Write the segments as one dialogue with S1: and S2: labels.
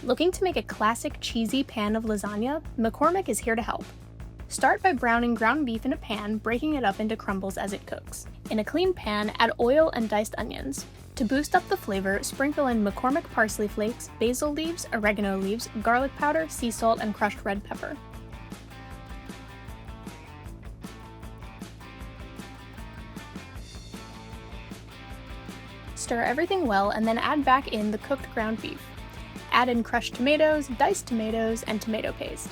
S1: Looking to make a classic cheesy pan of lasagna? McCormick is here to help. Start by browning ground beef in a pan, breaking it up into crumbles as it cooks. In a clean pan, add oil and diced onions. To boost up the flavor, sprinkle in McCormick parsley flakes, basil leaves, oregano leaves, garlic powder, sea salt, and crushed red pepper. Stir everything well and then add back in the cooked ground beef. Add in crushed tomatoes, diced tomatoes, and tomato paste.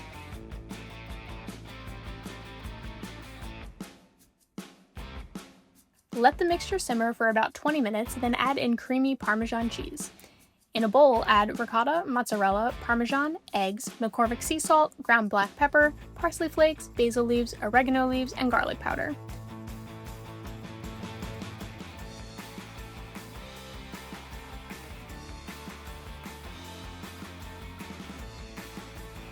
S1: Let the mixture simmer for about 20 minutes, then add in creamy Parmesan cheese. In a bowl, add ricotta, mozzarella, Parmesan, eggs, McCormick sea salt, ground black pepper, parsley flakes, basil leaves, oregano leaves, and garlic powder.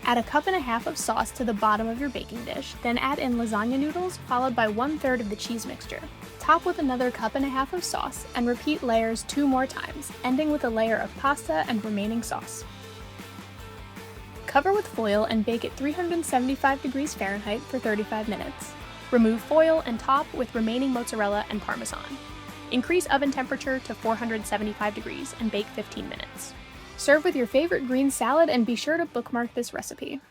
S1: Add a cup and a half of sauce to the bottom of your baking dish, then add in lasagna noodles, followed by 1/3 of the cheese mixture. Top with another cup and a half of sauce, and repeat layers 2 more times, ending with a layer of pasta and remaining sauce. Cover with foil and bake at 375 degrees Fahrenheit for 35 minutes. Remove foil and top with remaining mozzarella and Parmesan. Increase oven temperature to 475 degrees and bake 15 minutes. Serve with your favorite green salad and be sure to bookmark this recipe.